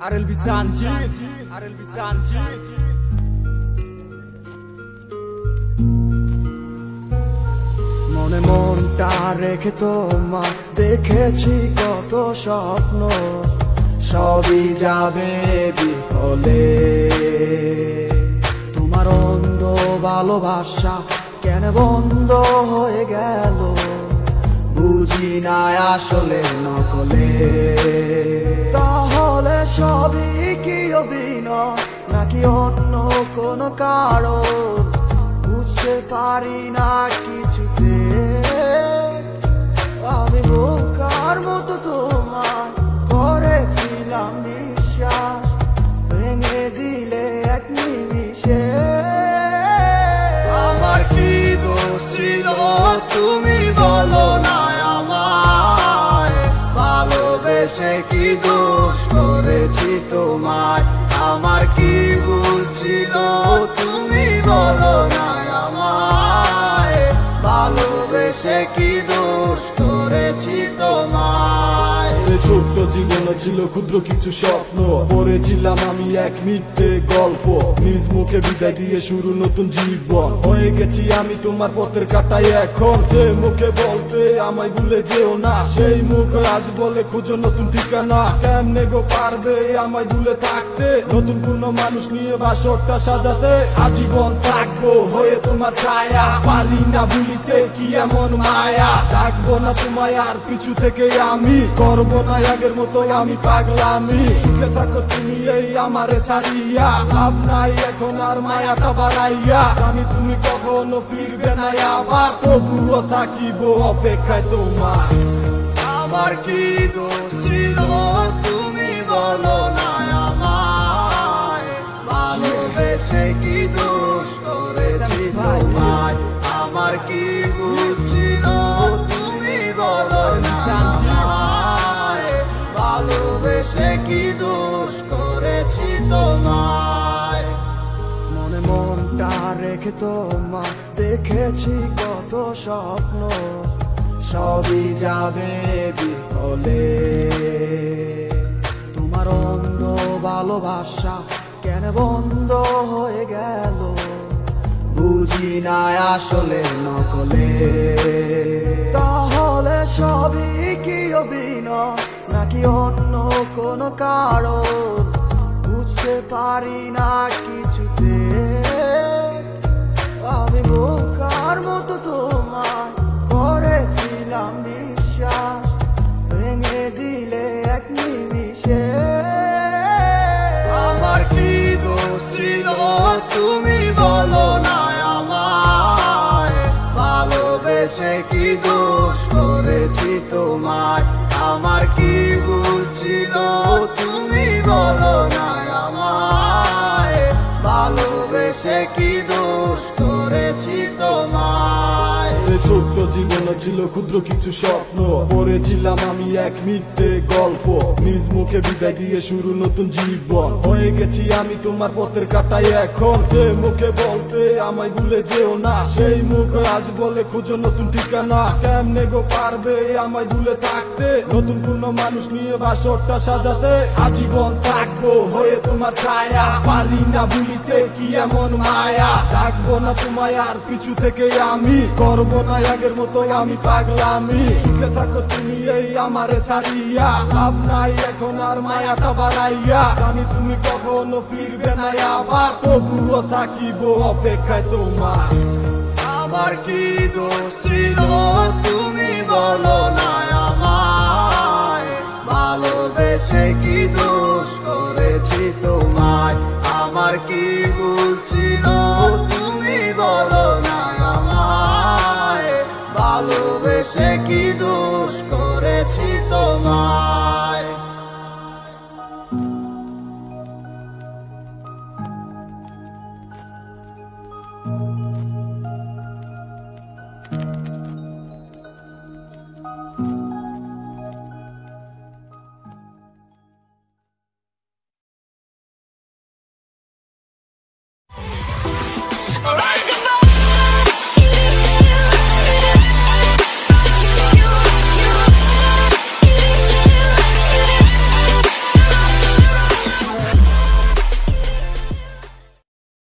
RLB Sanchez, মনে মনটা রেখে তোমার দেখেছি কত স্বপ্ন, সবই যাবে বিফলে। তোমার অন্ধ ভালোবাসা কেন বন্ধ হয়ে গেল, বুঝি না আসলে নকলে। তাহলে সবই কি অভিনয় নাকি অন্য কোনো কারণ, বুঝতে পারি না কিছুতে। আমি বোকার মতো তোমার করেছিলাম বিশ্বাস, ভেঙে দিলে এক নিমিষে। আমার কি দোষ ছিল তুমি বলো না আমায়, ভালোবেসে কি দোষ করেছি তোমায়। আমার কি ভুল ছিল তুমি বলো না আমায়, ভালোবেসে কি দোষ করেছি তোমায়। ছোট্ট জীবনে ছিল ক্ষুদ্র কিছু স্বপ্ন, পড়েছিলাম আমি এক মিথ্যে গল্প। নিজ মুখে বিদায় দিয়ে শুরু নতুন জীবন, হয়ে গেছি আমি তোমার পথের কাটাই এখন। যে মুখে বলতে আমায় ভুলে যেও না, সেই মুখ আজ বলে খুঁজো নতুন ঠিকানা। কেমনে গো পারবে আমায় ভুলে থাকতে, নতুন কোনো মানুষ নিয়ে বাসরটা সাজাতে। আজীবন থাকবো হয়ে তোমার ছায়া, পারি না ভুলিতে কি এমন মায়া। ডাকবো না তোমায় আর পিছু থেকে আমি, করবো না আগের মতো আমি পাগলামি। সুখে থাকো তুমি এই আমারে সারিয়া, লাভ নাই এখন আর মায়াটা বাড়াইয়া। জানি তুমি কখনো ফিরবে না আবার, তবুও থাকিব অপেক্ষায় তোমার। আমার কি দোষ ছিল তুমি বলো না আমায়, ভালোবেসে কি দোষ করেছি তোমায়। আমার কি ভুল ছিল তুমি বলো না আমায়, ভালোবেসে কি দোষ করেছি তোমায়। মনে মনটা রেখে তোমার দেখেছি কত স্বপ্ন, সবই যাবে বিফলে। তোমার অন্ধ ভালোবাসা কেন বন্ধ হয়ে গেল, বুঝি না আসলে নকলে। তাহলে সবই কি অভিনয় নাকি অন্য কোনো কারণ, বুঝতে পারি না কিছুতে। আমি বোকার মতো তোমার করেছিলাম বিশ্বাস, ভেঙে দিলে এক নিমিষে। আমার কি দোষ ছিল তুমি বলো না আমায়, ভালোবেসে কি দোষ করেছি তোমায়। আমার কি ভুল ছিল তুমি বলো না আমায়, ভালোবেসে কি দোষ করেছি তোমায়। ছোট্ট জীবনে ছিল ক্ষুদ্র কিছু স্বপ্ন, পড়েছিলাম আমি এক মিথ্যে গল্প। নিজ মুখে বিদায় দিয়ে শুরু নতুন জীবন, হয়ে গেছি আমি তোমার পথের কাটাই এখন। যে মুখে বলতে আমায় ভুলে যেও না, সেই মুখ আজ বলে খুঁজো নতুন ঠিকানা। কেমনে গো পারবে আমায় ভুলে থাকতে, নতুন কোনো মানুষ নিয়ে বাসরটা সাজাতে। আজীবন থাকবো হয়ে তোমার ছায়া, পারি না ভুলিতে কি এমন মায়া। ডাকবো না তোমায় আর পিছু থেকে আমি, করবো না আগের মতো আমি পাগলামি। সুখে থাকো তুমি এই আমারে সারিয়া, লাভ নাই এখন আর মায়াটা বাড়াইয়া। জানি তুমি কখনো ফিরবে না আবার, তবুও থাকিব অপেক্ষায় তোমার। আমার কি দোষ ছিল তুমি বলো না আমায়, ভালোবেসে কি দোষ করেছি তোমায়। আমার কি